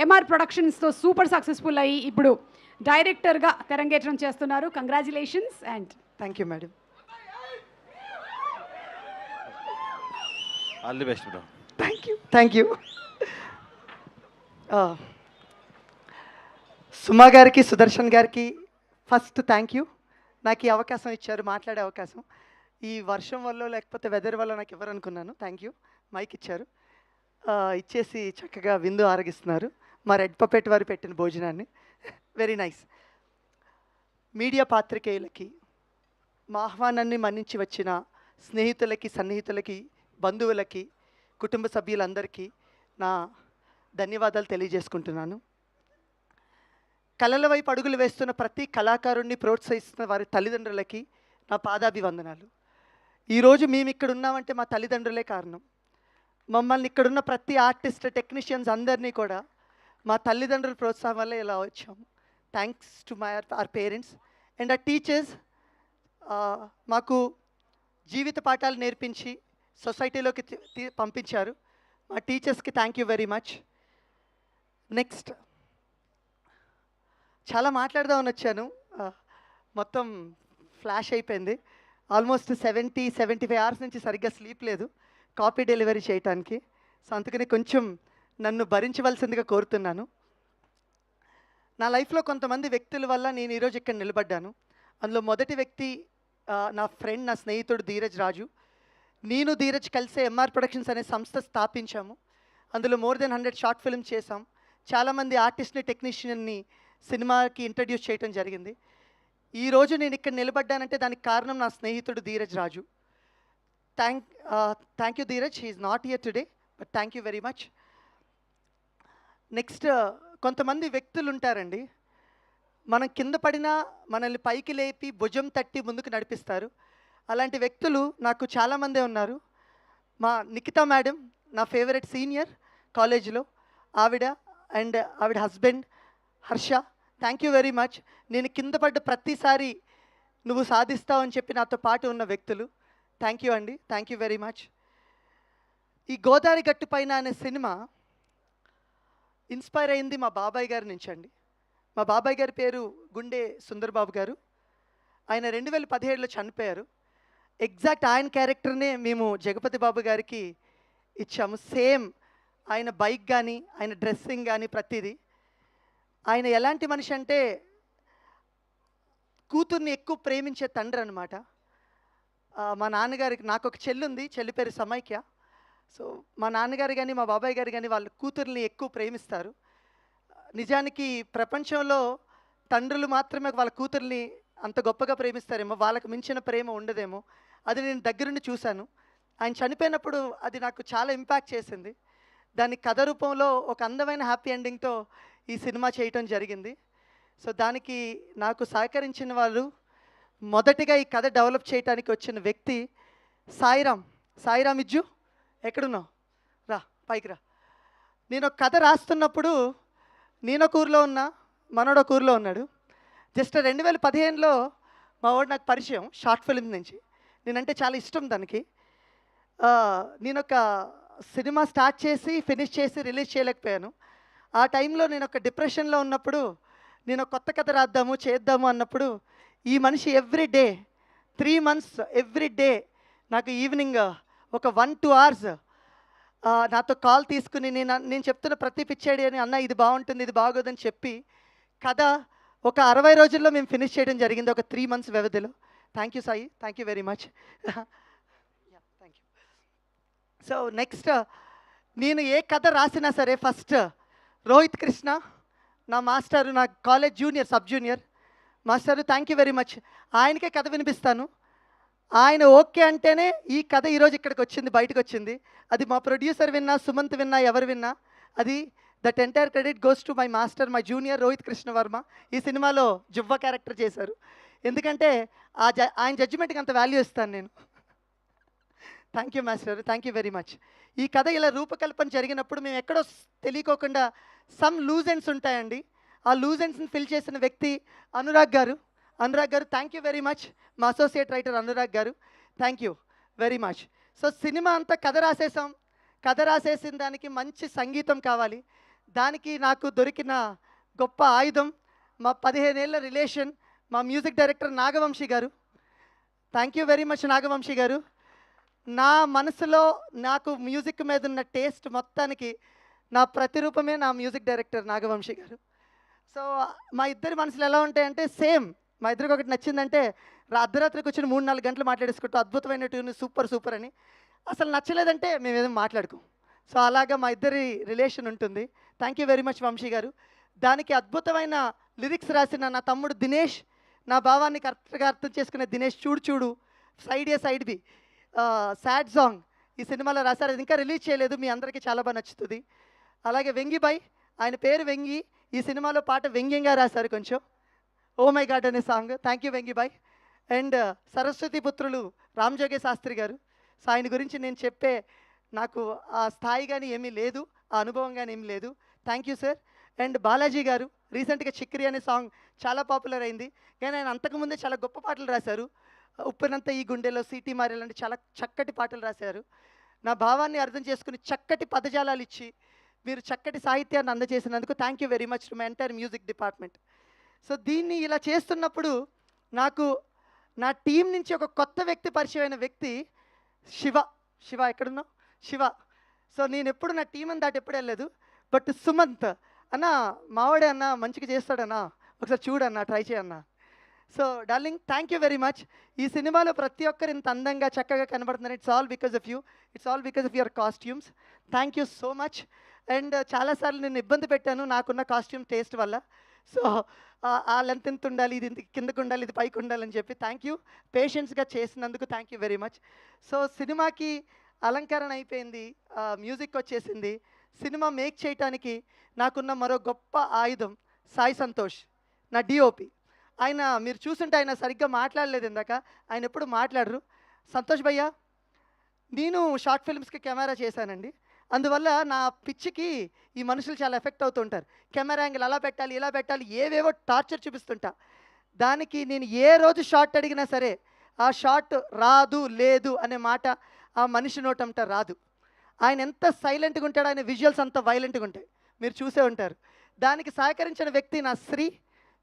MR ప్రొడక్షన్స్తో super successful అయ్యి ఇప్పుడు డైరెక్టర్గా తెరంగేట్రం చేస్తున్నారు. Congratulations and thank you madam. All the best bro. Thank you. Suma గారికి, సుదర్శన్ గారికి ఫస్ట్ థ్యాంక్ యూ. నాకు ఈ అవకాశం ఇచ్చారు, మాట్లాడే అవకాశం. ఈ వర్షం వల్ల లేకపోతే వెదర్ వల్ల నాకు ఎవరు అనుకున్నాను. Thank you. మైక్ ఇచ్చారు, ఇచ్చేసి చక్కగా విందు ఆరగిస్తున్నారు. మా రెడ్ పపెట్ వారు పెట్టిన భోజనాన్ని. Very nice. మీడియా పాత్రికేయులకి, మా ఆహ్వానాన్ని మన్నించి వచ్చిన స్నేహితులకి, సన్నిహితులకి, బంధువులకి, కుటుంబ సభ్యులందరికీ నా ధన్యవాదాలు తెలియజేసుకుంటున్నాను. కళల వైపు అడుగులు వేస్తున్న ప్రతి కళాకారుణ్ణి ప్రోత్సహిస్తున్న వారి తల్లిదండ్రులకి నా పాదాభివందనాలు. ఈరోజు మేము ఇక్కడ ఉన్నామంటే మా తల్లిదండ్రులే కారణం. మమ్మల్ని ఇక్కడున్న ప్రతి ఆర్టిస్ట్, టెక్నీషియన్స్ అందరినీ కూడా మా తల్లిదండ్రుల ప్రోత్సాహం వల్ల ఇలా వచ్చాము. Thanks to our parents and ఆ టీచర్స్. మాకు జీవిత పాఠాలు నేర్పించి సొసైటీలోకి పంపించారు. మా టీచర్స్కి thank you very much. Next చాలా మాట్లాడదామని వచ్చాను, మొత్తం ఫ్లాష్ అయిపోయింది. ఆల్మోస్ట్ 75 అవర్స్ నుంచి సరిగ్గా స్లీప్ లేదు కాపీ డెలివరీ చేయటానికి. సో అందుకని కొంచెం నన్ను భరించవలసిందిగా కోరుతున్నాను. నా లైఫ్లో కొంతమంది వ్యక్తుల వల్ల నేను ఈరోజు ఇక్కడ నిలబడ్డాను. అందులో మొదటి వ్యక్తి నా ఫ్రెండ్, నా స్నేహితుడు ధీరజ్ రాజు. నేను ధీరజ్ కలిసే ఎంఆర్ ప్రొడక్షన్స్ అనే సంస్థ స్థాపించాము. అందులో మోర్ దెన్ 100 షార్ట్ ఫిల్మ్స్ చేసాం. చాలామంది ఆర్టిస్ట్ని, టెక్నీషియన్ని సినిమాకి ఇంట్రడ్యూస్ చేయడం జరిగింది. ఈరోజు నేను ఇక్కడ నిలబడ్డానంటే దానికి కారణం నా స్నేహితుడు Dheeraj Raju. Thank you Dheeraj. He is not here today, but thank you very much. Next, కొంతమంది వ్యక్తులు ఉంటారండి, మనం కింద పడినా మనల్ని పైకి లేపి భుజం తట్టి ముందుకు నడిపిస్తారు. అలాంటి వ్యక్తులు నాకు చాలామందే ఉన్నారు. మా నిఖితా మేడం, నా ఫేవరెట్ సీనియర్ కాలేజీలో, ఆవిడ అండ్ ఆవిడ husband Harsha, thank you very much. నేను కింద పడ్డ ప్రతిసారి నువ్వు సాధిస్తావు అని చెప్పి నాతో పాటు ఉన్న వ్యక్తులు, థ్యాంక్ యూ అండి. Thank you very much. ఈ గోదావరి గట్టు పైన అనే సినిమా ఇన్స్పైర్ అయింది మా బాబాయ్ గారి నుంచి అండి. మా బాబాయ్ గారి పేరు గుండె సుందర్బాబు గారు. ఆయన 2017లో చనిపోయారు. ఎగ్జాక్ట్ ఆయన క్యారెక్టర్నే మేము జగపతి బాబు గారికి ఇచ్చాము. సేమ్ ఆయన బైక్ కానీ, ఆయన డ్రెస్సింగ్ కానీ, ప్రతిదీ. ఆయన ఎలాంటి మనిషి అంటే కూతుర్ని ఎక్కువ ప్రేమించే తండ్రి అనమాట. మా నాన్నగారికి, నాకు ఒక చెల్లి ఉంది, చెల్లి పేరు సమైక్య. సో మా నాన్నగారు కానీ, మా బాబాయ్ గారు కానీ వాళ్ళ కూతుర్ని ఎక్కువ ప్రేమిస్తారు. నిజానికి ప్రపంచంలో తండ్రులు మాత్రమే వాళ్ళ కూతుర్ని అంత గొప్పగా ప్రేమిస్తారేమో, వాళ్ళకు మించిన ప్రేమ ఉండదేమో. అది నేను దగ్గరుండి చూశాను. ఆయన చనిపోయినప్పుడు అది నాకు చాలా ఇంపాక్ట్ చేసింది. దాని కథ రూపంలో ఒక అందమైన హ్యాపీ ఎండింగ్తో ఈ సినిమా చేయటం జరిగింది. సో దానికి నాకు సహకరించిన వాళ్ళు, మొదటిగా ఈ కథ డెవలప్ చేయడానికి వచ్చిన వ్యక్తి సాయిరామ్ ఇజ్జు, ఎక్కడున్నావు? రా, పైకి రా. నేను ఒక కథ రాస్తున్నప్పుడు నేనొక ఊరిలో ఉన్నా, మనోడొక ఊరిలో ఉన్నాడు. జస్ట్ 2015లో మా వాడు నాకు పరిచయం షార్ట్ ఫిల్మ్ నుంచి. నేనంటే చాలా ఇష్టం దానికి. నేను ఒక సినిమా స్టార్ట్ చేసి, ఫినిష్ చేసి, రిలీజ్ చేయలేకపోయాను. ఆ టైంలో నేను ఒక డిప్రెషన్లో ఉన్నప్పుడు నేను కొత్త కథ రాద్దాము, చేద్దాము అన్నప్పుడు ఈ మనిషి every day 3 months every day నాకు ఈవినింగ్ ఒక 1-2 hours నాతో కాల్ తీసుకుని నేను చెప్తున్న ప్రతి పిచ్చాడి అని, అన్న ఇది బాగుంటుంది, ఇది బాగోదని చెప్పి కథ ఒక 60 రోజుల్లో మేము ఫినిష్ చేయడం జరిగింది, ఒక 3 months వ్యవధిలో. Thank you Sai, thank you very much. Thank you. So next, నేను ఏ కథ రాసినా సరే ఫస్ట్ రోహిత్ కృష్ణ, నా మాస్టరు, నా college junior, sub junior master, thank you very much. ఆయనకే కథ వినిపిస్తాను. ఆయన ఓకే అంటేనే ఈ కథ ఈరోజు ఇక్కడికి వచ్చింది, బయటకు వచ్చింది. అది మా ప్రొడ్యూసర్ విన్నా, సుమంత్ విన్నా, ఎవరు విన్నా, అది that entire credit goes to my master, my junior Rohit Krishna Varma. ఈ సినిమాలో జువ్వ క్యారెక్టర్ చేశారు. ఎందుకంటే ఆయన జడ్జిమెంట్కి అంత వాల్యూ ఇస్తాను నేను. Thank you master, thank you very much. ఈ కథ ఇలా రూపకల్పన జరిగినప్పుడు మేము ఎక్కడో తెలియకోకుండా సమ్ లూజ్ ఎండ్స్ ఉంటాయండి. ఆ లూజ్ ఎండ్స్ని ఫిల్ చేసిన వ్యక్తి అనురాగ్ గారు. Thank you very much. మా అసోసియేట్ రైటర్ అనురాగ్ గారు, thank you very much. So cinema అంతా కథ రాసేసాం. కథ రాసేసిన దానికి మంచి సంగీతం కావాలి. దానికి నాకు దొరికిన గొప్ప ఆయుధం మా 15 ఏళ్ల రిలేషన్ మా music director Nagavamsi garu. Thank you very much Nagavamsi garu. నా మనసులో నాకు మ్యూజిక్ మీద ఉన్న టేస్ట్ మొత్తానికి నా ప్రతిరూపమే నా మ్యూజిక్ డైరెక్టర్ నాగవంశీ గారు. సో మా ఇద్దరి మనసులు ఎలా ఉంటాయంటే సేమ్. మా ఇద్దరికి ఒకటి నచ్చిందంటే అర్ధరాత్రి కూర్చొని 3-4 గంటలు మాట్లాడేసుకుంటూ అద్భుతమైన ట్యూన్ సూపర్ సూపర్ అని. అసలు నచ్చలేదంటే మేము ఏదో మాట్లాడుకోం. సో అలాగా మా ఇద్దరి రిలేషన్ ఉంటుంది. Thank you very much Vamsi garu. దానికి అద్భుతమైన లిరిక్స్ రాసిన నా తమ్ముడు దినేష్, నా భావాన్ని కరెక్ట్గా అర్థం చేసుకునే దినేష్, చూడు చూడు, సైడ్ ఏ సైడ్ బి, సాడ్ సాంగ్ ఈ సినిమాలో రాశారు. అది ఇంకా రిలీజ్ చేయలేదు, మీ అందరికీ చాలా బాగా నచ్చుతుంది. అలాగే వెంగిబాయ్, ఆయన పేరు వెంగి, ఈ సినిమాలో పాట వ్యంగ్యంగా రాశారు కొంచెం, ఓ మై గాడ్ అనే సాంగ్. థ్యాంక్ యూ వెంగిబాయ్. అండ్ సరస్వతి పుత్రులు రామజోగే శాస్త్రి గారు. సో ఆయన గురించి నేను చెప్పే నాకు ఆ స్థాయి కానీ ఏమీ లేదు, ఆ అనుభవం కానీ ఏమీ లేదు. Thank you sir. And Balaji గారు రీసెంట్గా చిక్కిరి అనే సాంగ్ చాలా పాపులర్ అయింది, కానీ ఆయన అంతకుముందే చాలా గొప్ప పాటలు రాశారు. ఉప్పినంత ఈ గుండెలో, సిటీ మారే లాంటి చాలా చక్కటి పాటలు రాశారు. నా భావాన్ని అర్థం చేసుకుని చక్కటి పదజాలాలు ఇచ్చి మీరు చక్కటి సాహిత్యాన్ని అందజేసినందుకు thank you very much to my entire music department. So దీన్ని ఇలా చేస్తున్నప్పుడు నాకు నా టీం నుంచి ఒక కొత్త వ్యక్తి పరిచయమైన వ్యక్తి శివ. శివ ఎక్కడున్నావు? శివ. సో నేను ఎప్పుడు నా టీం అని దాటి ఎప్పుడు వెళ్ళలేదు. బట్ సుమంత్ అన్న మావాడే అన్న, మంచిగా చేస్తాడన్నా, ఒకసారి చూడన్నా, ట్రై చేయన్నా. So darling thank you very much. ఈ సినిమాలో ప్రతి ఒక్కరు ఇంత అందంగా చక్కగా కనబడుతున్నారు. It's all because of you, it's all because of your costumes. Thank you so much. And చాలాసార్లు నేను ఇబ్బంది పెట్టాను నాకున్న కాస్ట్యూమ్ టేస్ట్ వల్ల. సో ఆ లెంత్ ఎంత ఉండాలి, ఇది ఇంత కిందకు ఉండాలి, ఇది పైకి ఉండాలని చెప్పి థ్యాంక్ యూ. పేషెన్స్గా చేసినందుకు thank you very much. So సినిమాకి అలంకరణ అయిపోయింది, మ్యూజిక్ వచ్చేసింది. సినిమా మేక్ చేయటానికి నాకున్న మరో గొప్ప ఆయుధం సాయి సంతోష్, నా డిఓపి. ఆయన మీరు చూస్తుంటే ఆయన సరిగ్గా మాట్లాడలేదు ఇందాక, ఆయన ఎప్పుడు మాట్లాడరు. సంతోష్ భయ్య, నేను షార్ట్ ఫిల్మ్స్కి కెమెరా చేశానండి, అందువల్ల నా పిచ్చికి ఈ మనుషులు చాలా ఎఫెక్ట్ అవుతుంటారు. కెమెరా యాంగిల్ అలా పెట్టాలి, ఇలా పెట్టాలి, ఏవేవో టార్చర్ చూపిస్తుంటా. దానికి నేను ఏ రోజు షార్ట్ అడిగినా సరే ఆ షార్ట్ రాదు లేదు అనే మాట ఆ మనిషి నోటంట రాదు. ఆయన ఎంత సైలెంట్గా ఉంటాడో ఆయన విజువల్స్ అంత వైలెంట్గా ఉంటాయి, మీరు చూసే ఉంటారు. దానికి సహకరించిన వ్యక్తి నా శ్రీ,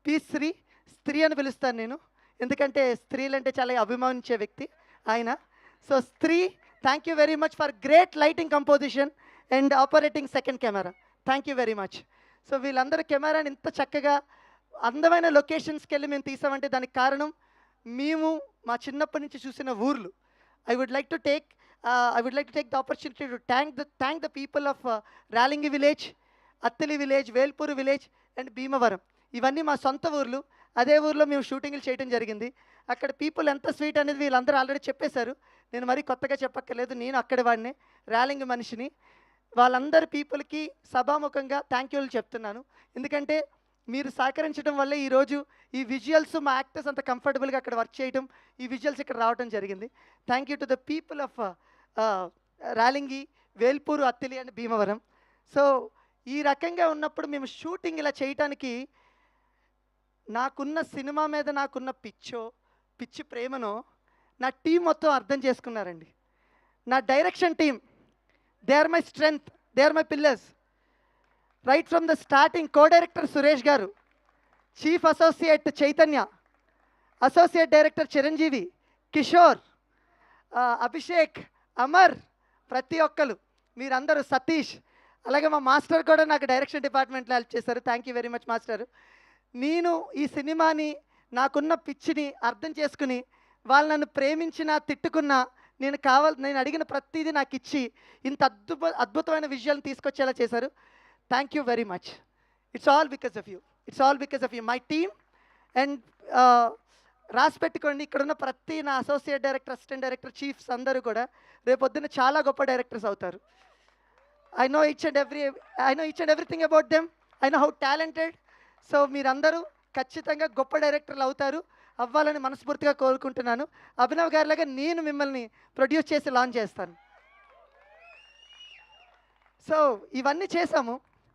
పి శ్రీ. స్త్రీ అని పిలుస్తాను నేను, ఎందుకంటే స్త్రీలంటే చాలా అభిమానించే వ్యక్తి ఆయన. సో స్త్రీ, thank you very much for great lighting composition and operating second camera. Thank you very much. So వీళ్ళందరూ కెమెరాని ఇంత చక్కగా అందమైన లొకేషన్స్కి వెళ్ళి మేము తీసామంటే దానికి కారణం మేము మా చిన్నప్పటి నుంచి చూసిన ఊర్లు. I would like to take the opportunity to thank the people of Ralingi village, Attili village, Velpur village and Bhimavaram. ఇవన్నీ మా సొంత ఊర్లు. అదే ఊర్లో మేము షూటింగ్లు చేయడం జరిగింది. అక్కడ పీపుల్ ఎంత స్వీట్ అనేది వీళ్ళందరూ ఆల్రెడీ చెప్పేశారు, నేను మరీ కొత్తగా చెప్పక్కర్లేదు. నేను అక్కడి వాడిని, రాలింగి మనిషిని. వాళ్ళందరి పీపుల్కి సభాముఖంగా థ్యాంక్ యూలు చెప్తున్నాను. ఎందుకంటే మీరు సహకరించడం వల్లే ఈరోజు ఈ విజువల్స్ మా యాక్టర్స్ అంత కంఫర్టబుల్గా అక్కడ వర్క్ చేయడం, ఈ విజువల్స్ ఇక్కడ రావడం జరిగింది. Thank you to the people of Ralingi, Velpur, Attili and Bhimavaram. So ఈ రకంగా ఉన్నప్పుడు మేము షూటింగ్ ఇలా చేయటానికి నాకున్న సినిమా మీద నాకున్న పిచ్చి ప్రేమను నా టీం మొత్తం అర్థం చేసుకున్నారండి. నా direction team, they are my strength, they are my pillars. Right from the starting co director Suresh గారు, chief associate Chaitanya, associate director Chiranjeevi, Kishore, Abhishek, Amar, ప్రతి ఒక్కరు మీరందరూ, సతీష్, అలాగే మా మాస్టర్ కూడా నాకు డైరెక్షన్ డిపార్ట్మెంట్లో హెల్ప్ చేశారు. Thank you very much master. నేను ఈ సినిమాని నాకున్న పిచ్చిని అర్థం చేసుకుని వాళ్ళు నన్ను ప్రేమించినా తిట్టుకున్నా నేను అడిగిన ప్రతిదీ నాకు ఇచ్చి ఇంత అద్భుతమైన విజువల్ని తీసుకొచ్చేలా చేశారు. Thank you very much. It's all because of you, it's all because of you my team. And రాసి పెట్టుకోండి, ఇక్కడున్న ప్రతి నా associate director, assistant director, chiefs అందరూ కూడా రేపొద్దున చాలా గొప్ప డైరెక్టర్స్ అవుతారు. I know each and everything about them. I know how talented. So మీరందరూ ఖచ్చితంగా గొప్ప డైరెక్టర్లు అవుతారు, అవ్వాలని మనస్ఫూర్తిగా కోరుకుంటున్నాను. అభినవ్ గారిలాగా నేను మిమ్మల్ని ప్రొడ్యూస్ చేసి లాంచ్ చేస్తాను. సో ఇవన్నీ చేసాము,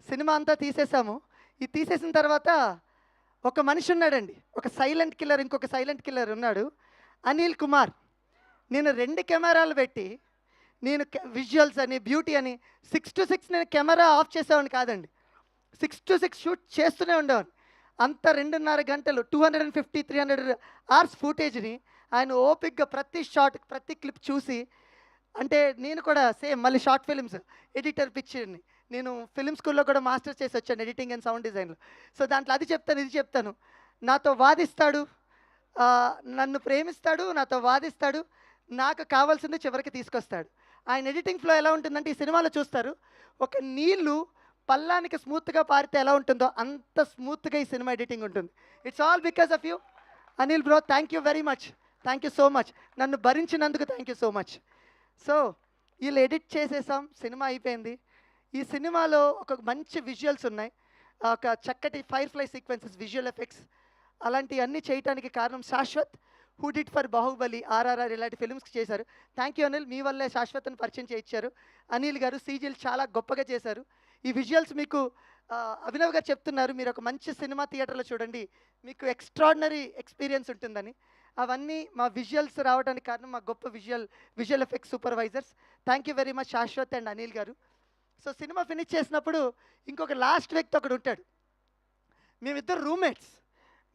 సినిమా అంతా తీసేసాము. ఇది తీసేసిన తర్వాత ఒక మనిషి ఉన్నాడండి, ఒక సైలెంట్ కిల్లర్, ఇంకొక సైలెంట్ కిల్లర్ ఉన్నాడు, అనిల్ కుమార్. నేను 2 కెమెరాలు పెట్టి నేను విజువల్స్ అని, బ్యూటీ అని 6 to 6 నేను కెమెరా ఆఫ్ చేసేవాడిని కాదండి. 6 to 6 షూట్ చేస్తూనే ఉండేవాడిని. అంత 2.5 గంటలు 250, 300 అవర్స్ ఫుటేజ్‌ని ఆయన ఓపిక్గా ప్రతి షాట్, ప్రతి క్లిప్ చూసి అంటే నేను కూడా సేమ్ మళ్ళీ షార్ట్ ఫిల్మ్స్ ఎడిటర్ పిచ్చిని. నేను ఫిల్మ్ స్కూల్‌లో కూడా మాస్టర్స్ చేసి వచ్చాను ఎడిటింగ్ అండ్ సౌండ్ డిజైన్‌లో. సో దాంట్లో అది చెప్తాను, ఇది చెప్తాను. నాతో వాదిస్తాడు, నన్ను ప్రేమిస్తాడు, నాతో వాదిస్తాడు, నాకు కావాల్సింది చివరికి తీసుకొస్తాడు. ఆయన ఎడిటింగ్ ఫ్లో ఎలా ఉంటుందంటే ఈ సినిమాలో చూస్తారు. ఒక నీళ్ళు పల్లానికి స్మూత్‌గా పారితే ఎలా ఉంటుందో అంత స్మూత్‌గా ఈ సినిమా ఎడిటింగ్ ఉంటుంది. It's all because of you Anil bro. Thank you very much. Thank you so much. నన్ను భరించినందుకు thank you so much. So వీళ్ళు ఎడిట్ చేసేసాం, సినిమా అయిపోయింది. ఈ సినిమాలో ఒక మంచి విజువల్స్ ఉన్నాయి, ఒక చక్కటి fire fly sequences, visual effects అలాంటివన్నీ చేయడానికి కారణం Shashwat, who did for Baahubali, RRR ఇలాంటి ఫిల్మ్స్కి చేశారు. థ్యాంక్ యూ అనిల్, మీ వల్లే శాశ్వత్ని పరిచయం చేయించారు. అనిల్ గారు సీజీలు చాలా గొప్పగా చేశారు. ఈ విజువల్స్ మీకు అభినవ్ గారు చెప్తున్నారు, మీరు ఒక మంచి సినిమా థియేటర్లో చూడండి, మీకు ఎక్స్ట్రాడినరీ ఎక్స్పీరియన్స్ ఉంటుందని. అవన్నీ మా విజువల్స్ రావడానికి కారణం మా గొప్ప visual effects supervisors. Thank you very much Shashwat and Anil గారు. సో సినిమా ఫినిష్ చేసినప్పుడు ఇంకొక లాస్ట్ వ్యక్తి ఒకడు ఉంటాడు. మేమిద్దరు రూమ్మేట్స్,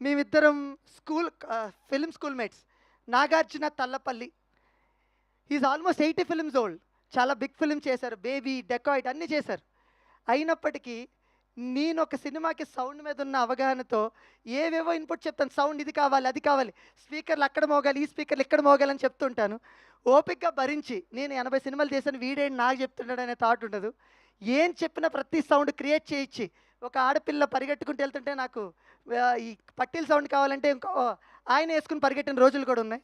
మేమిద్దరం film school mates. Nagarjuna Thallapalli. He's almost 80 films old. చాలా బిగ్ ఫిల్మ్ చేశారు, బేబీ, డెకాయిడ్ అన్నీ చేశారు. అయినప్పటికీ నేను ఒక సినిమాకి సౌండ్ మీద ఉన్న అవగాహనతో ఏవేవో ఇన్పుట్ చెప్తాను. సౌండ్ ఇది కావాలి, అది కావాలి, స్పీకర్లు అక్కడ మోగాలి, ఈ స్పీకర్లు ఇక్కడ మోగాలని చెప్తుంటాను. ఓపిక్గా భరించి నేను 80 సినిమాలు చేశాను, వీడేంటి నాకు చెప్తున్నాడు అనే థాట్ ఉండదు. ఏం చెప్పినా ప్రతి సౌండ్ క్రియేట్ చేయించి, ఒక ఆడపిల్ల పరిగెట్టుకుంటూ వెళ్తుంటే నాకు ఈ పట్టీల సౌండ్ కావాలంటే ఇంకో ఆయన వేసుకుని పరిగెట్టిన రోజులు కూడా ఉన్నాయి.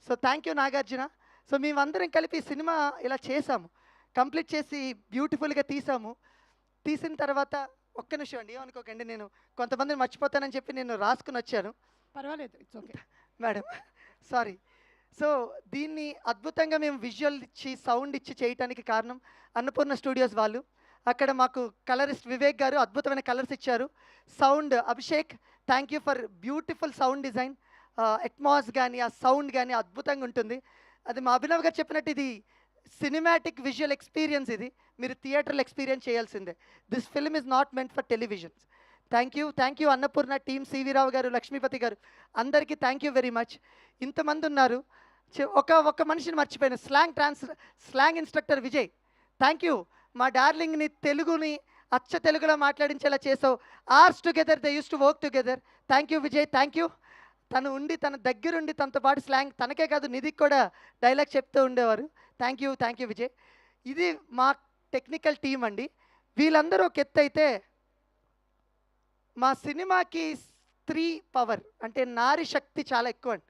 So thank you Nagarjuna. So మేమందరం కలిపి సినిమా ఇలా చేసాము, కంప్లీట్ చేసి బ్యూటిఫుల్గా తీసాము. తీసిన తర్వాత ఒక్క నిమిషం అండి, ఏమనుకోకండి, నేను కొంతమందిని మర్చిపోతానని చెప్పి నేను రాసుకుని వచ్చాను. పర్వాలేదు, it's okay madam, sorry. So దీన్ని అద్భుతంగా మేము విజువల్ ఇచ్చి సౌండ్ ఇచ్చి చేయటానికి కారణం అన్నపూర్ణ స్టూడియోస్ వాళ్ళు. అక్కడ మాకు కలరిస్ట్ వివేక్ గారు అద్భుతమైన కలర్స్ ఇచ్చారు. Sound Abhishek, thank you for beautiful sound design. Atmos కానీ ఆ సౌండ్ కానీ అద్భుతంగా ఉంటుంది. అది మా అభినవ్ గారు చెప్పినట్టు ఇది సినిమాటిక్ విజువల్ ఎక్స్పీరియన్స్, ఇది మీరు థియేటర్లో ఎక్స్పీరియన్స్ చేయాల్సిందే. This film is not meant for televisions. Thank you Annapurna team, CV Rao గారు, లక్ష్మీపతి గారు, అందరికీ థ్యాంక్ యూ వెరీ మచ్. ఇంతమంది ఉన్నారు. ఒక మనిషిని మర్చిపోయాను, slang instructor Vijay. Thank you. మా డార్లింగ్ని తెలుగుని అచ్చ తెలుగులో మాట్లాడించేలా చేసావు. Ours together they use to work together. Thank you Vijay, thank you. తను ఉండి తన దగ్గరుండి తనతో పాటు స్లాంగ్, తనకే కాదు నిధికి కూడా డైలాగ్ చెప్తూ ఉండేవారు. Thank you Vijay. ఇది మా టెక్నికల్ టీం అండి. వీళ్ళందరూ ఒక ఎత్తు అయితే, మా సినిమాకి స్త్రీ పవర్ అంటే నారీ శక్తి చాలా ఎక్కువ అండి.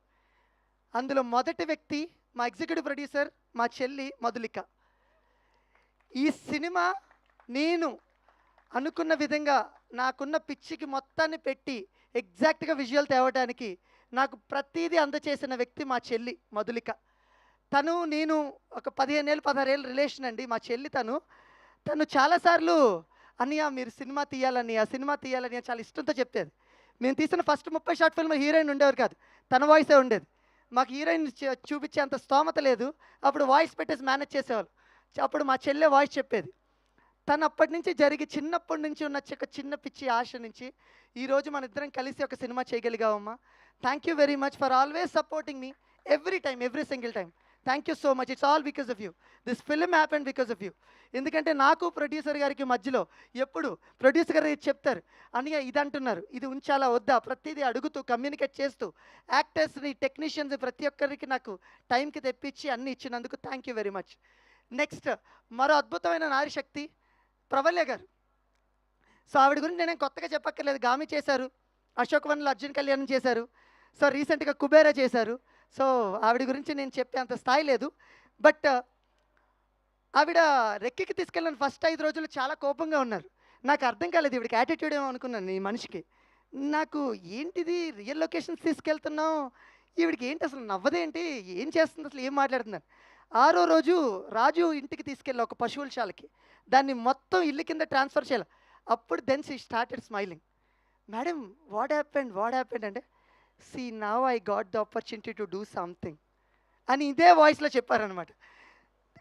అందులో మొదటి వ్యక్తి మా ఎగ్జిక్యూటివ్ ప్రొడ్యూసర్, మా చెల్లి మధులిక. ఈ సినిమా నేను అనుకున్న విధంగా నాకున్న పిచ్చికి మొత్తాన్ని పెట్టి ఎగ్జాక్ట్గా విజువల్ తేవడానికి నాకు ప్రతిదీ అందచేసిన వ్యక్తి మా చెల్లి మధులిక. తను నేను ఒక 15 ఏళ్ళు 16 ఏళ్ళు రిలేషన్ అండి. మా చెల్లి తను చాలాసార్లు అన్నయ్య మీరు సినిమా తీయాలని చాలా ఇష్టంతో చెప్పేది. మేము తీసిన ఫస్ట్ 30 షార్ట్ ఫిల్మ్ హీరోయిన్ ఉండేవారు కాదు, తన వాయిసే ఉండేది. మాకు హీరోయిన్ చూపించే అంత స్తోమత లేదు. అప్పుడు వాయిస్ పెట్టేసి మేనేజ్ చేసేవాళ్ళు. అప్పుడు మా చెల్లె వాయిస్ చెప్పేది. తను అప్పటి నుంచి చిన్నప్పటి నుంచి ఉన్న ఒక చిన్న పిచ్చి ఆశ నుంచి ఈరోజు మన ఇద్దరం కలిసి ఒక సినిమా చేయగలిగామమ్మా. Thank you very much for always supporting me every time, every single time. Thank you so much. It's all because of you. This film happened because of you. ఎందుకంటే నాకు ప్రొడ్యూసర్ గారికి మధ్యలో ఎప్పుడు ప్రొడ్యూసర్ గారు చెప్తారు, అన్నయ్య ఇది అంటున్నారు, ఇది ఉంచాలా వద్దా, ప్రతిదీ అడుగుతూ కమ్యూనికేట్ చేస్తూ యాక్టర్స్ని, టెక్నీషియన్స్ ప్రతి ఒక్కరికి నాకు టైంకి తెప్పించి అన్నీ ఇచ్చినందుకు thank you very much. Next మరో అద్భుతమైన నారీ శక్తి ప్రవల్య గారు. సో ఆవిడ గురించి నేనేం కొత్తగా చెప్పక్కర్లేదు. గామి చేశారు, అశోక్ వన్లో అర్జున్ కళ్యాణ్ చేశారు, సో రీసెంట్గా కుబేరా చేశారు. సో ఆవిడ గురించి నేను చెప్పే అంత స్థాయి లేదు. బట్ ఆవిడ రెక్కికి తీసుకెళ్ళిన ఫస్ట్ 5 రోజులు చాలా కోపంగా ఉన్నారు. నాకు అర్థం కాలేదు, ఈవిడికి యాటిట్యూడ్ ఏమో అనుకున్నాను ఈ మనిషికి. నాకు ఏంటిది రియల్ లొకేషన్స్ తీసుకెళ్తున్నాం, ఈవిడికి ఏంటి అసలు నవ్వదేంటి, ఏం చేస్తుంది అసలు, ఏం మాట్లాడుతున్నారు. 6వ రోజు రాజు ఇంటికి తీసుకెళ్ళి ఒక పశువుల శాలకి, దాన్ని మొత్తం ఇల్లు కింద ట్రాన్స్ఫర్ చేయాలి. అప్పుడు then she started smiling. Madam what happened అంటే, see now I got the opportunity to do something అని ఇదే వాయిస్లో చెప్పారనమాట.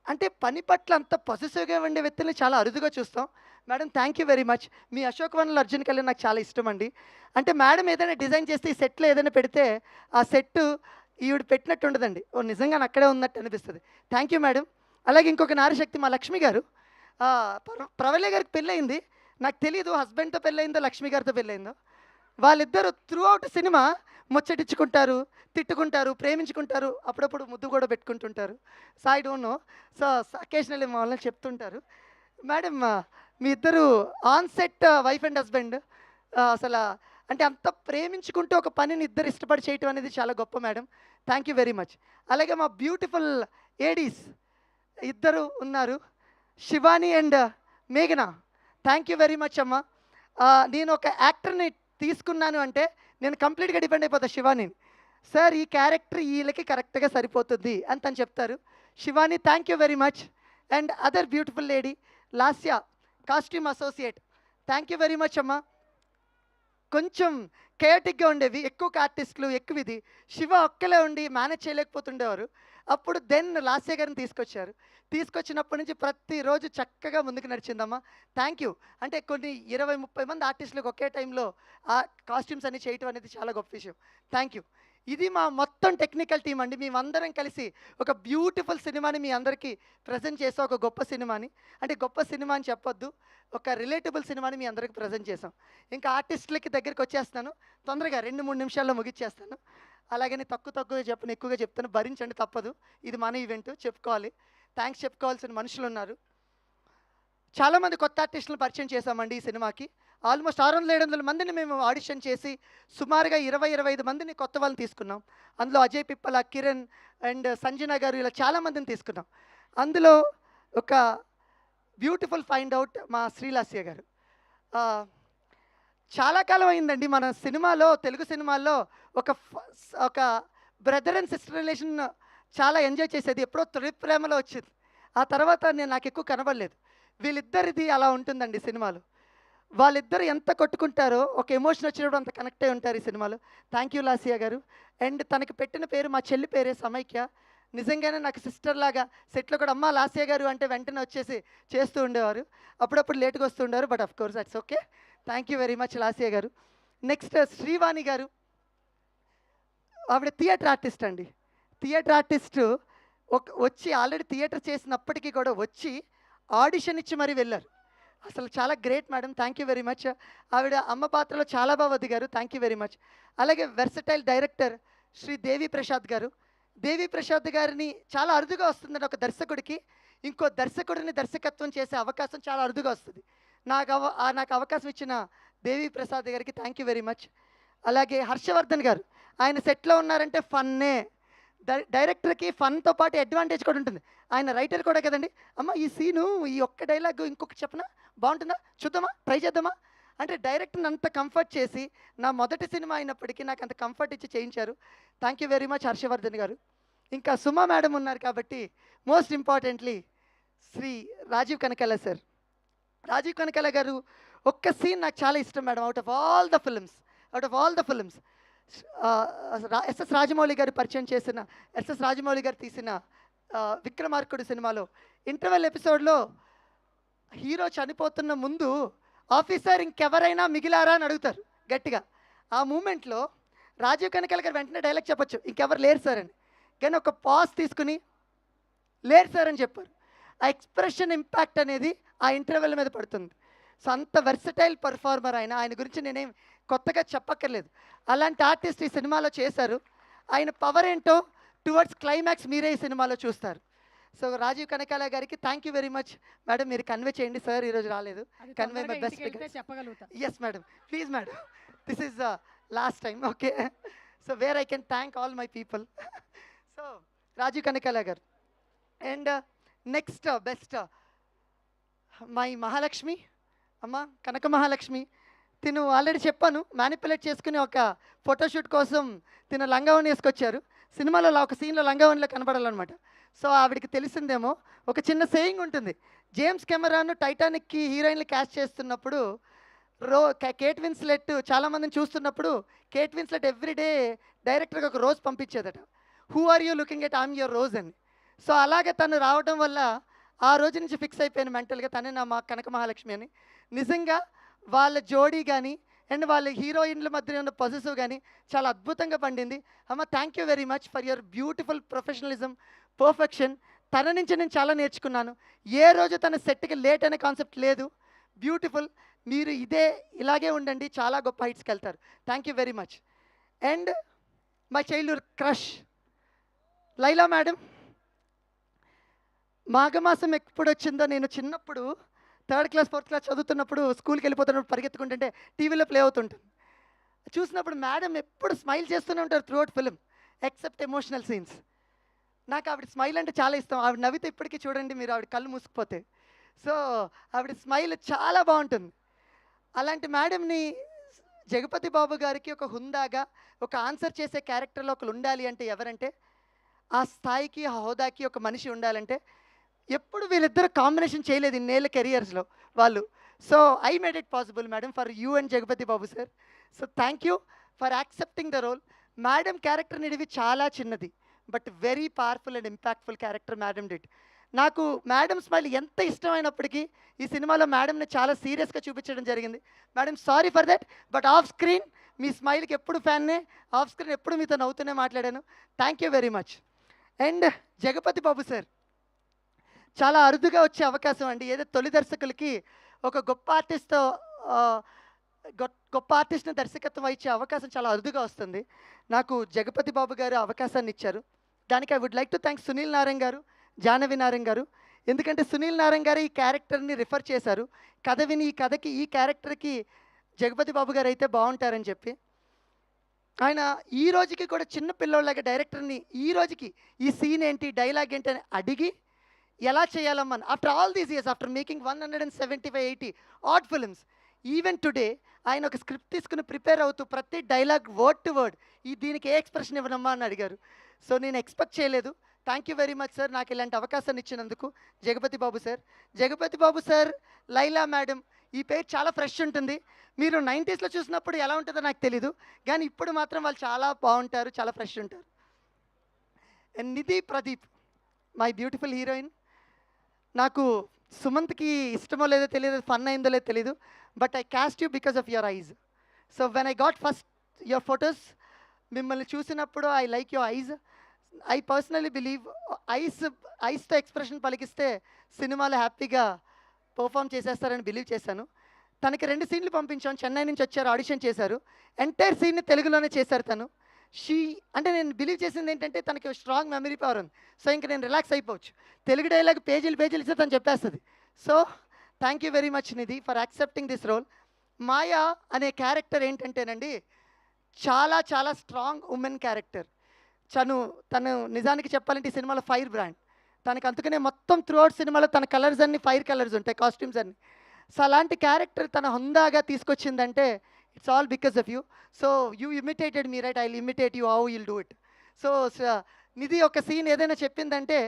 అంటే పని పట్ల అంత పొసెసివ్గా ఉండే వ్యక్తుల్ని చాలా అరుదుగా చూస్తాం. Madam thank you very much. మీ అశోక్ వనంలో అర్జున్ కళ్యాణ్ నాకు చాలా ఇష్టం అండి. అంటే మేడం ఏదైనా డిజైన్ చేస్తే ఈ సెట్లో ఏదైనా పెడితే ఆ సెట్టు ఈవిడ పెట్టినట్టు ఉండదండి. ఓ నిజంగా అక్కడే ఉన్నట్టు అనిపిస్తుంది. Thank you madam. అలాగే ఇంకొక నారీశక్తి మా లక్ష్మి గారు. ప్రవల్య గారికి పెళ్ళయింది. నాకు తెలియదు హస్బెండ్తో పెళ్ళయిందో లక్ష్మి గారితో పెళ్ళయిందో. వాళ్ళిద్దరూ త్రూ అవుట్ సినిమా ముచ్చటించుకుంటారు, తిట్టుకుంటారు, ప్రేమించుకుంటారు, అప్పుడప్పుడు ముద్దు కూడా పెట్టుకుంటుంటారు. So I don't know. So occasionally మా వాళ్ళని చెప్తుంటారు. మేడం మీ ఇద్దరు on set wife and husband. అసలు అంటే అంత ప్రేమించుకుంటూ ఒక పనిని ఇద్దరు ఇష్టపడి చేయటం అనేది చాలా గొప్ప madam. Thank you very much. అలాగే మా బ్యూటిఫుల్ ఏడీస్ ఇద్దరు ఉన్నారు, శివాని అండ్ మేఘన. థ్యాంక్ యూ వెరీ మచ్ అమ్మ. నేను ఒక యాక్టర్ని తీసుకున్నాను అంటే నేను కంప్లీట్గా డిపెండ్ అయిపోతాను శివానీని. సార్ ఈ క్యారెక్టర్ వీళ్ళకి కరెక్ట్గా సరిపోతుంది అని తను చెప్తారు. Shivani thank you very much. And other beautiful lady Lasya, costume associate. Thank you very much అమ్మ. కొంచెం కేయటిక్గా ఉండేవి, ఎక్కువ ఆర్టిస్టులు ఎక్కువ ఇది. శివ ఒక్కలే ఉండి మేనేజ్ చేయలేకపోతుండేవారు. అప్పుడు దెన్ లాస్య గారిని తీసుకొచ్చారు. తీసుకొచ్చినప్పటి నుంచి ప్రతిరోజు చక్కగా ముందుకు నడిచిందమ్మా. Thank you. అంటే కొన్ని 20-30 మంది ఆర్టిస్టులకు ఒకే టైంలో ఆ కాస్ట్యూమ్స్ అన్ని చేయటం అనేది చాలా గొప్ప విషయం. Thank you. ఇది మా మొత్తం టెక్నికల్ టీం అండి. మేమందరం కలిసి ఒక బ్యూటిఫుల్ సినిమాని మీ అందరికీ ప్రజెంట్ చేసాం. ఒక గొప్ప సినిమాని, అంటే గొప్ప సినిమా అని చెప్పొద్దు, ఒక రిలేటబుల్ సినిమాని మీ అందరికి ప్రజెంట్ చేసాం. ఇంకా ఆర్టిస్టులకి దగ్గరికి వచ్చేస్తాను, తొందరగా 2-3 నిమిషాల్లో ముగిచ్చేస్తాను. అలాగని తక్కువ చెప్పను, ఎక్కువగా చెప్తాను, భరించండి తప్పదు. ఇది మన ఈవెంట్, చెప్పుకోవాలి. థ్యాంక్స్ చెప్పుకోవాల్సిన మనుషులు ఉన్నారు. చాలామంది కొత్త ఆర్టిస్టులను పరిచయం చేశామండి ఈ సినిమాకి. ఆల్మోస్ట్ 600-700 మందిని మేము ఆడిషన్ చేసి సుమారుగా 20-25 మందిని కొత్త వాళ్ళని తీసుకున్నాం. అందులో అజయ్ పిప్పల, కిరణ్ అండ్ సంజన గారు ఇలా చాలామందిని తీసుకున్నాం. అందులో ఒక బ్యూటిఫుల్ ఫైండ్ అవుట్ మా శ్రీలాస్య గారు. చాలా కాలం అయిందండి మన సినిమాలో, తెలుగు సినిమాల్లో ఒక బ్రదర్ అండ్ సిస్టర్ రిలేషన్ చాలా ఎంజాయ్ చేసేది. ఎప్పుడో తొలి ప్రేమలో వచ్చింది. ఆ తర్వాత నాకు ఎక్కువ కనబడలేదు. వీళ్ళిద్దరిది అలా ఉంటుందండి సినిమాలో. వాళ్ళిద్దరు ఎంత కొట్టుకుంటారో, ఒక ఎమోషన్ వచ్చినప్పుడు అంత కనెక్ట్ అయి ఉంటారు ఈ సినిమాలో. థ్యాంక్ యూ లాసియా గారు. అండ్ తనకి పెట్టిన పేరు, మా చెల్లి పేరే సమైక్య. నిజంగానే నాకు సిస్టర్ లాగా సెట్లో కూడా అమ్మ లాసియా గారు అంటే వెంటనే వచ్చేసి చేస్తూ ఉండేవారు. అప్పుడప్పుడు లేట్గా వస్తూ ఉండేవారు, but of course that's okay. Thank you very much Lasya గారు. నెక్స్ట్ శ్రీవాణి గారు. ఆవిడ థియేటర్ ఆర్టిస్ట్ అండి. థియేటర్ ఆర్టిస్టు వచ్చి ఆల్రెడీ థియేటర్ చేసినప్పటికీ కూడా వచ్చి ఆడిషన్ ఇచ్చి మరీ వెళ్ళారు. అసలు చాలా great madam. Thank you very much. ఆవిడ అమ్మ పాత్రలో చాలా బాగా వదిగారు. Thank you very much. అలాగే వెర్సటైల్ డైరెక్టర్ శ్రీ దేవి ప్రసాద్ గారు. దేవి ప్రసాద్ గారిని చాలా అరుదుగా వస్తుందండి ఒక దర్శకుడికి. ఇంకో దర్శకుడిని దర్శకత్వం చేసే అవకాశం చాలా అరుదుగా వస్తుంది. నాకు అవకాశం ఇచ్చిన దేవి ప్రసాద్ గారికి థ్యాంక్ యూ వెరీ మచ్. అలాగే హర్షవర్ధన్ గారు, ఆయన సెట్లో ఉన్నారంటే ఫన్నే. డైరెక్టర్కి ఫన్తో పాటు అడ్వాంటేజ్ కూడా ఉంటుంది. ఆయన రైటర్ కూడా కదండి. అమ్మ ఈ సీను, ఈ ఒక్క డైలాగ్ ఇంకొకటి చెప్పనా, బాగుంటుందా, చూద్దామా, ట్రై చేద్దామా అంటే డైరెక్టర్ని అంత కంఫర్ట్ చేసి, నా మొదటి సినిమా అయినప్పటికీ నాకు అంత కంఫర్ట్ ఇచ్చి చేయించారు. Thank you very much Harshavardhan garu. ఇంకా సుమా మేడం ఉన్నారు కాబట్టి most importantly Shri Rajeev Kanakala sir. Rajeev Kanakala garu ఒక్క సీన్ నాకు చాలా ఇష్టం madam. Out of all the films SS Rajamouli garu పరిచయం చేసిన, ఎస్ఎస్ రాజమౌళి గారు తీసిన విక్రమార్కుడు సినిమాలో ఇంటర్వెల్ ఎపిసోడ్లో హీరో చనిపోతున్న ముందు ఆఫీసర్ ఇంకెవరైనా మిగిలారా అని అడుగుతారు గట్టిగా. ఆ మూమెంట్లో రాజీవ్ కనకాల గారు వెంటనే డైలాగ్ చెప్పొచ్చు, ఇంకెవరు లేరు సార్ అని. కానీ ఒక పాజ్ తీసుకుని లేరు సార్ అని చెప్పారు. ఆ ఎక్స్ప్రెషన్ ఇంపాక్ట్ అనేది ఆ ఇంటర్వెల్ మీద పడుతుంది. సో అంత వెర్సటైల్ పర్ఫార్మర్ ఆయన గురించి నేనేం కొత్తగా చెప్పక్కర్లేదు. అలాంటి ఆర్టిస్ట్ ఈ సినిమాలో చేశారు. ఆయన పవర్ ఏంటో టువర్డ్స్ క్లైమాక్స్ మీరే ఈ సినిమాలో చూస్తారు. సో రాజీవ్ కనకాల గారికి thank you very much madam. మీరు కన్వే చేయండి సార్, ఈరోజు రాలేదు. కన్వే మై బెస్ట్ చెప్పగలుగుతా. Yes madam, please madam, this is last time, okay. So where I can thank all my people. So Rajeev Kanakala గారు. And next best my Mahalakshmi అమ్మ, కనక మహాలక్ష్మి. తిను already చెప్పాను, manipulate చేసుకుని ఒక ఫోటోషూట్ కోసం తిను లంగావని వేసుకొచ్చారు. సినిమాలో ఒక సీన్లో లంగావనిలో కనపడాలన్నమాట. సో ఆవిడికి తెలిసిందేమో, ఒక చిన్న సేయింగ్ ఉంటుంది. జేమ్స్ కెమెరాను టైటానిక్కి హీరోయిన్లు క్యాస్ట్ చేస్తున్నప్పుడు కేట్ విన్స్లెట్ చాలామందిని చూస్తున్నప్పుడు కేట్ విన్స్లెట్ ఎవ్రీడే డైరెక్టర్కి ఒక రోజ్ పంపించేదట. Who are you looking at I'm your rose అని. సో అలాగే తను రావడం వల్ల ఆ రోజు నుంచి ఫిక్స్ అయిపోయాను మెంటల్గా తనే నా మా కనక మహాలక్ష్మి అని. నిజంగా వాళ్ళ జోడీ కానీ అండ్ వాళ్ళ హీరోయిన్ల మధ్య ఉన్న పొజిటివ్ కానీ చాలా అద్భుతంగా పండింది. అమ్మ thank you very much for your beautiful professionalism, perfection. తన నుంచి నేను చాలా నేర్చుకున్నాను. ఏ రోజు తన సెట్కి లేట్ అనే కాన్సెప్ట్ లేదు. బ్యూటిఫుల్. మీరు ఇలాగే ఉండండి, చాలా గొప్ప హైట్స్కి వెళ్తారు. Thank you very much. And my childhood crush Laila madam. మాఘమాసం ఎప్పుడు వచ్చిందో, నేను చిన్నప్పుడు 3rd క్లాస్ 4th క్లాస్ చదువుతున్నప్పుడు స్కూల్కి వెళ్ళిపోతున్నప్పుడు పరిగెత్తుకుంటుంటే టీవీలో ప్లే అవుతుంటుంది. చూసినప్పుడు మేడం ఎప్పుడు స్మైల్ చేస్తూనే ఉంటారు throughout film except emotional scenes. నాకు ఆవిడ స్మైల్ అంటే చాలా ఇష్టం. ఆవిడ నవ్వితే ఇప్పటికీ చూడండి మీరు, ఆవిడ కళ్ళు మూసుకుపోతే. సో ఆవిడ స్మైల్ చాలా బాగుంటుంది. అలాంటి మేడంని జగపతి బాబు గారికి ఒక హుందాగా ఒక ఆన్సర్ చేసే క్యారెక్టర్లో ఒకరు ఉండాలి అంటే ఎవరంటే, ఆ స్థాయికి ఆ హోదాకి ఒక మనిషి ఉండాలంటే ఎప్పుడు వీళ్ళిద్దరు కాంబినేషన్ చేయలేదు ఇన్నేళ్ళ కెరియర్స్లో వాళ్ళు. So I made it possible madam for you and Jagapathi Babu sir. So thank you for accepting the role. Madam character నిడివి చాలా చిన్నది but very powerful and impactful character madam did. నాకు మేడం స్మైల్ ఎంత ఇష్టమైనప్పటికీ ఈ సినిమాలో మేడంని చాలా సీరియస్గా చూపించడం జరిగింది. Madam sorry for that, but off screen మీ స్మైల్కి ఎప్పుడు ఫ్యాన్నే, ఆఫ్ స్క్రీన్ ఎప్పుడు మీతో నవ్వుతూనే మాట్లాడాను. Thank you very much. And Jagapathi Babu sir చాలా అరుదుగా వచ్చే అవకాశం అండి. ఏదో తొలి దర్శకులకి ఒక గొప్ప ఆర్టిస్ట్తో గొప్ప ఆర్టిస్ట్ని దర్శకత్వం వహించే అవకాశం చాలా అరుదుగా వస్తుంది. నాకు జగపతి బాబు గారు అవకాశాన్ని ఇచ్చారు. దానికి I would like to thank Sunil Narayan garu, Jahnavi Narayan గారు. ఎందుకంటే సునీల్ నారాయణ్ గారు ఈ క్యారెక్టర్ని రిఫర్ చేశారు. కథ విని ఈ కథకి ఈ క్యారెక్టర్కి జగపతి బాబు గారు అయితే బాగుంటారని చెప్పి ఆయన ఈ రోజుకి కూడా చిన్న పిల్లోళ్ళగా డైరెక్టర్ని ఈ రోజుకి ఈ సీన్ ఏంటి, డైలాగ్ ఏంటి అని అడిగి ఎలా చేయాలమ్మని after all these years, after making 175-80 odd films, even today ఆయన ఒక స్క్రిప్ట్ తీసుకుని ప్రిపేర్ అవుతూ ప్రతి డైలాగ్ వర్డ్ టు వర్డ్ దీనికి ఏ ఎక్స్ప్రెషన్ ఇవ్వనమ్మా అని అడిగారు. సో నేను ఎక్స్పెక్ట్ చేయలేదు. Thank you very much sir నాకు ఇలాంటి అవకాశాన్ని ఇచ్చినందుకు Jagapathi Babu sir. Jagapathi Babu sir, Laila madam, ఈ పేరు చాలా ఫ్రెష్ ఉంటుంది. మీరు 90sలో చూసినప్పుడు ఎలా ఉంటుందో నాకు తెలీదు, కానీ ఇప్పుడు మాత్రం వాళ్ళు చాలా బాగుంటారు, చాలా ఫ్రెష్ ఉంటారు. And Nidhi Pradeep, my beautiful heroine. నాకు సుమంత్కి ఇష్టమో లేదో తెలియదు, ఫన్ అయిందో లేదో తెలీదు, but I cast you because of your eyes. So when I got first your photos, మిమ్మల్ని చూసినప్పుడు I like your eyes. I personally believe ఐస్తో ఎక్స్ప్రెషన్ పలికిస్తే సినిమాలో హ్యాపీగా పర్ఫామ్ చేసేస్తారని బిలీవ్ చేశాను. తనకి 2 సీన్లు పంపించాం, చెన్నై నుంచి వచ్చారు, ఆడిషన్ చేశారు, ఎంటైర్ సీన్ని తెలుగులోనే చేశారు తను. అంటే నేను బిలీవ్ చేసింది ఏంటంటే తనకి స్ట్రాంగ్ మెమరీ పవర్ ఉంది. సో ఇంకా నేను రిలాక్స్ అయిపోవచ్చు. తెలుగు డైలాగ్ పేజీలు ఇస్తే తను చెప్పేస్తుంది. So thank you very much Nidhi for accepting this role. Maya అనే క్యారెక్టర్ ఏంటంటేనండి చాలా చాలా స్ట్రాంగ్ ఉమెన్ క్యారెక్టర్. తను నిజానికి చెప్పాలంటే ఈ సినిమాలో ఫైర్ బ్రాండ్. తనకి అందుకనే మొత్తం త్రూఅవుట్ సినిమాలో తన కలర్స్ అన్ని ఫైర్ కలర్స్ ఉంటాయి, కాస్ట్యూమ్స్ అన్ని. సో అలాంటి క్యారెక్టర్ తన హుందాగా తీసుకొచ్చిందంటే it's all because of you. So you imitated me right, I will imitate you, how you'll do it. So Nidhi ఒక సీన్ ఏదైనా చెప్పిందంటే,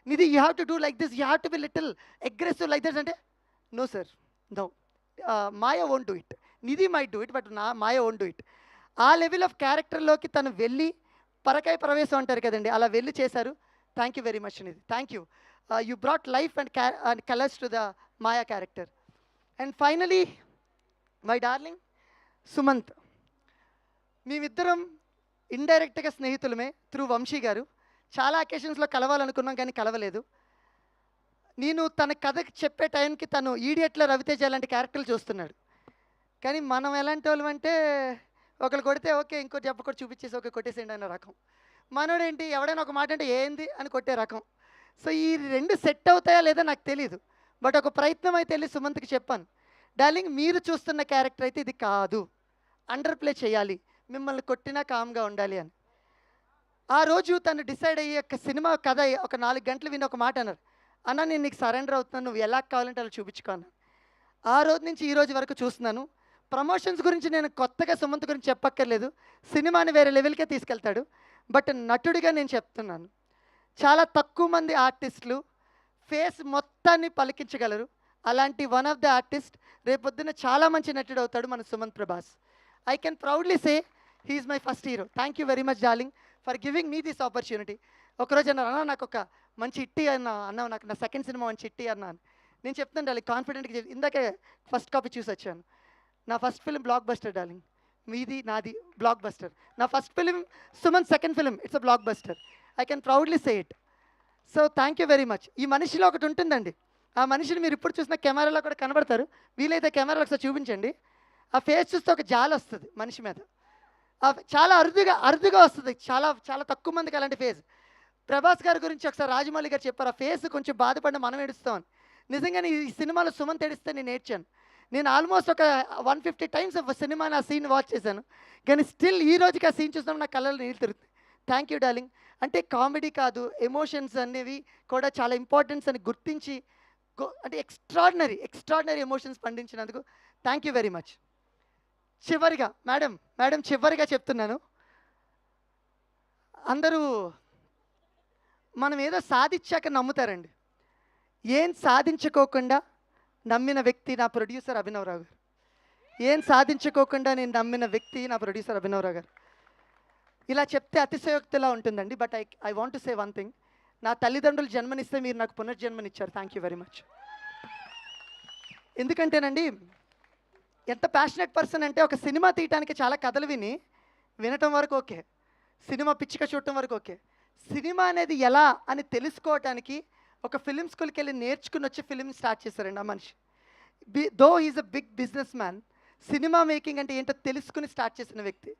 Nidhi you have to do like this, you have to be little aggressive like this అంటే, no sir, no, Maya won't do it, Nidhi might do it, but Maya won't do it. ఆ level of క్యారెక్టర్లోకి తను వెళ్ళి పరకాయ ప్రవేశం అంటారు కదండి, అలా వెళ్ళి చేశారు. Thank you very much Nidhi, thank you. You brought life and colours to the Maya character. And finally my darling Sumanth. మేమిద్దరం ఇండైరెక్ట్గా స్నేహితులమే త్రూ వంశీ గారు. చాలా అకేషన్స్లో కలవాలనుకున్నాం కానీ కలవలేదు. నేను తన కథ చెప్పే టైంకి తను ఈడియట్లో రవితేజ లాంటి క్యారెక్టర్లు చూస్తున్నాడు. కానీ మనం ఎలాంటి వాళ్ళం అంటే ఒకరు కొడితే ఓకే, ఇంకోటి చెప్పకుండా చూపించేసి ఓకే కొట్టేసేయండి అనే రకం. మనోడేంటి ఎవడైనా ఒక మాట అంటే ఏంది అని కొట్టే రకం. సో ఈ 2 సెట్ అవుతాయా లేదా నాకు తెలియదు, బట్ ఒక ప్రయత్నం అయితే వెళ్ళి సుమంత్కి చెప్పాను, డార్లింగ్ మీరు చూస్తున్న క్యారెక్టర్ అయితే ఇది కాదు, అండర్ ప్లే చేయాలి, మిమ్మల్ని కొట్టినా కామ్గా ఉండాలి అని. ఆ రోజు తను డిసైడ్ అయ్యి ఒక సినిమా కథ ఒక 4 గంటలు విని ఒక మాట అన్నారు, అన్న నేను నీకు సరెండర్ అవుతున్నాను, నువ్వు ఎలా కావాలంటే అలా చూపించుకోను. ఆ రోజు నుంచి ఈ రోజు వరకు చూస్తున్నాను. ప్రమోషన్స్ గురించి నేను కొత్తగా సుమంత్ గురించి చెప్పక్కర్లేదు, సినిమాని వేరే లెవెల్కే తీసుకెళ్తాడు. బట్ నటుడిగా నేను చెప్తున్నాను, చాలా తక్కువ మంది ఆర్టిస్టులు ఫేస్ మొత్తాన్ని పలికించగలరు. అలాంటి వన్ ఆఫ్ ద ఆర్టిస్ట్ రేపొద్దున చాలా మంచి నటుడు అవుతాడు మన Sumanth Prabhas. I can proudly say he's my first hero. Thank you very much darling for giving me this opportunity. ఒకరోజు అన్నారు, అన్న నాకు ఒక మంచి హిట్టి అన్నావు నాకు, నా సెకండ్ సినిమా మంచి హిట్టి అన్నాను. నేను చెప్తాను డార్లింగ్, కాన్ఫిడెంట్గా ఇందాకే ఫస్ట్ కాపీ చూసి వచ్చాను. నా first film block buster darling, మీది నాది బ్లాక్ బస్టర్. నా first film Suman second film, it's a block buster. I can proudly say it. So thank you very much. ఈ మనిషిలో ఒకటి ఉంటుందండి, ఆ మనిషిని మీరు ఇప్పుడు చూసిన కెమెరాలో కూడా కనబడతారు, వీలైతే కెమెరాలో ఒకసారి చూపించండి. ఆ ఫేస్ చూస్తే ఒక జాలి వస్తుంది మనిషి మీద, చాలా అరుదుగా వస్తుంది, చాలా చాలా తక్కువ మందికి అలాంటి ఫేస్. ప్రభాస్ గారి గురించి ఒకసారి రాజమౌళి గారు చెప్పారు, ఆ ఫేస్ కొంచెం బాధపడిన మనం ఏడుస్తామని. నిజంగానే ఈ సినిమాలో సుమంత్ ఏడిస్తే నేను ఏడ్చాను. నేను ఆల్మోస్ట్ ఒక 150 టైమ్స్ సినిమా నా సీన్ వాచ్ చేశాను, కానీ స్టిల్ ఈ రోజుకి ఆ సీన్ చూసినప్పుడు నా కళ్ళలో నీళ్ళు తిరుగుతుంది. Thank you darling. అంటే కామెడీ కాదు, ఎమోషన్స్ అనేవి కూడా చాలా ఇంపార్టెన్స్ అని గుర్తించి అంటే ఎక్స్ట్రాడినరీ ఎమోషన్స్ పండించినందుకు థ్యాంక్ యూ వెరీ మచ్. చివరిగా మేడం చివరిగా చెప్తున్నాను, అందరూ మనం ఏదో సాధించాక నమ్ముతారండి. ఏం సాధించుకోకుండా నమ్మిన వ్యక్తి నా ప్రొడ్యూసర్ అభినవ్ రావు గారు. ఏం సాధించుకోకుండా నేను నమ్మిన వ్యక్తి నా ప్రొడ్యూసర్ అభినవ్ రావు గారు. ఇలా చెప్తే అతిశయోక్తిలా ఉంటుందండి, but I want to say one thing. నా తల్లిదండ్రులు జన్మనిస్తే మీరు నాకు పునర్జన్మనిచ్చారు. Thank you very much. ఎందుకంటేనండి, ఎంత ప్యాషనెట్ పర్సన్ అంటే, ఒక సినిమా తీయటానికి చాలా కథలు వినటం వరకు ఓకే, సినిమా పిచ్చిగా చూడటం వరకు ఓకే, సినిమా అనేది ఎలా అని తెలుసుకోవటానికి ఒక ఫిలిం స్కూల్కి వెళ్ళి నేర్చుకుని వచ్చి ఫిలిం స్టార్ట్ చేశారండి ఆ మనిషి. Though is a big business man, సినిమా మేకింగ్ అంటే ఏంటో తెలుసుకుని స్టార్ట్ చేసిన వ్యక్తి.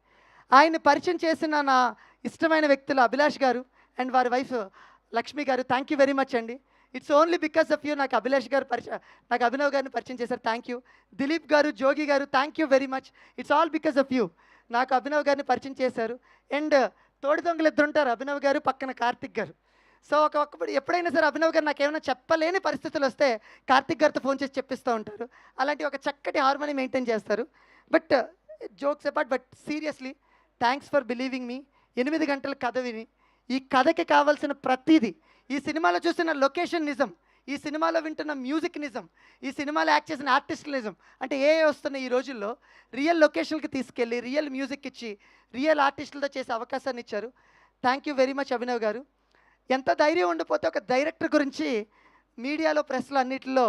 ఆయన పరిచయం చేసిన నా ఇష్టమైన వ్యక్తులు అభిలాష్ గారు అండ్ వారి వైఫ్ లక్ష్మి గారు. థ్యాంక్ యూ వెరీ మచ్ అండి. It's only because of you నాకు అభిలాష్ గారు నాకు అభినవ్ గారిని పరిచయం చేశారు. Thank you. దిలీప్ గారు, జోగి గారు, thank you very much. It's all because of you నాకు అభినవ్ గారిని పరిచయం చేశారు. అండ్ తోడి దొంగలు ఇద్దరు ఉంటారు, అభినవ్ గారు పక్కన కార్తిక్ గారు. సో ఒక్కొక్కప్పుడు ఎప్పుడైనా సరే అభినవ్ గారు నాకు ఏమైనా చెప్పలేని పరిస్థితులు వస్తే కార్తిక్ గారితో ఫోన్ చేసి చెప్పిస్తూ ఉంటారు. అలాంటి ఒక చక్కటి హార్మోని మెయింటైన్ చేస్తారు. But jokes apart, but seriously thanks for believing me. 8 గంటల కథ విని ఈ కథకి కావాల్సిన ప్రతిదీ, ఈ సినిమాలో చూసిన లొకేషన్ నిజం, ఈ సినిమాలో వింటున్న మ్యూజిక్ నిజం, ఈ సినిమాలో యాక్ట్ చేసిన ఆర్టిస్టులు నిజం. అంటే ఏ వస్తున్నాయి ఈ రోజుల్లో, రియల్ లొకేషన్కి తీసుకెళ్ళి రియల్ మ్యూజిక్ ఇచ్చి రియల్ ఆర్టిస్టులతో చేసే అవకాశాన్ని ఇచ్చారు. Thank you very much Abhinav గారు. ఎంత ధైర్యం ఉండిపోతే ఒక డైరెక్టర్ గురించి మీడియాలో, ప్రెస్లో అన్నిటిలో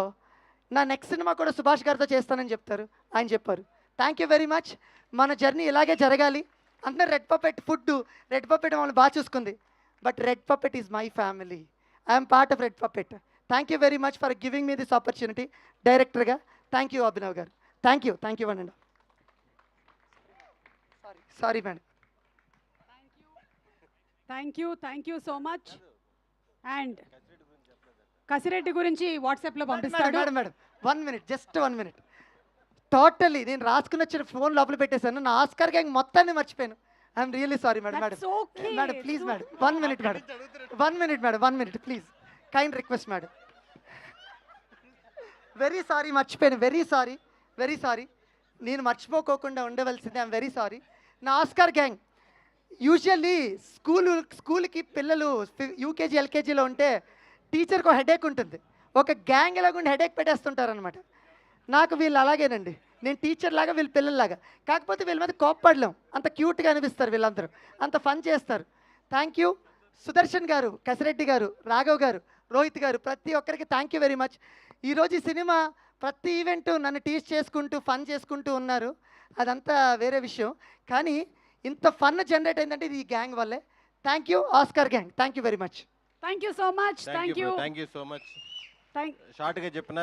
నా నెక్స్ట్ సినిమా కూడా సుభాష్ గారితో చేస్తానని చెప్తారు, ఆయన చెప్పారు. Thank you very much. మన జర్నీ ఇలాగే జరగాలి. అంటే రెడ్ పపెట్ మమ్మల్ని బాగా చూసుకుంది, but red puppet is my family. I'm part of red puppet. Thank you very much for giving me this opportunity డైరెక్టర్గా. థ్యాంక్ యూ అభినవ్ గారు. థ్యాంక్ యూ అండి. Sorry madam. Thank you so much. And Kasireddy గురించి వాట్సాప్లో పంపిస్తాడు. Madam 1 minute, just 1 minute. Totally నేను రాసుకుని వచ్చిన phone లోపల పెట్టేశాను, నా ఆస్కార్ గ్యాంగ్ మొత్తాన్ని మర్చిపోయాను. I'm really sorry madam. Madam please madam 1 minute madam, 1 minute madam, 1 minute please, kind request madam. Very sorry, మర్చిపోయాను. Very sorry. నేను మర్చిపోకోకుండా ఉండవలసింది. I'm very sorry. నా ఆస్కార్ గ్యాంగ్ యూజువల్లీ స్కూల్కి పిల్లలు యూకేజీ ఎల్కేజీలో ఉంటే టీచర్కి ఒక హెడేక్ ఉంటుంది, ఒక గ్యాంగ్ ఎలాగుండి హెడేక్ పెట్టేస్తుంటారనమాట. నాకు వీళ్ళు అలాగేనండి, నేను టీచర్ లాగా, వీళ్ళు పిల్లల్లాగా. కాకపోతే వీళ్ళ మీద కోప్పడలేం, అంత క్యూట్గా అనిపిస్తారు వీళ్ళందరూ, అంత ఫన్ చేస్తారు. థ్యాంక్ యూ సుదర్శన్ గారు, కసిరెడ్డి గారు, రాఘవ్ గారు, రోహిత్ గారు, ప్రతి ఒక్కరికి థ్యాంక్ యూ వెరీ మచ్. ఈరోజు ఈ సినిమా ప్రతి ఈవెంట్ నన్ను టీచ్ చేసుకుంటూ ఫన్ చేసుకుంటూ ఉన్నారు, అదంతా వేరే విషయం. కానీ ఇంత ఫన్ జనరేట్ అయిందంటే ఇది ఈ గ్యాంగ్ వల్లే. Thank you Oscar gang. Thank you very much. Thank you so much. Thank you so much. షార్ట్గా చెప్పిన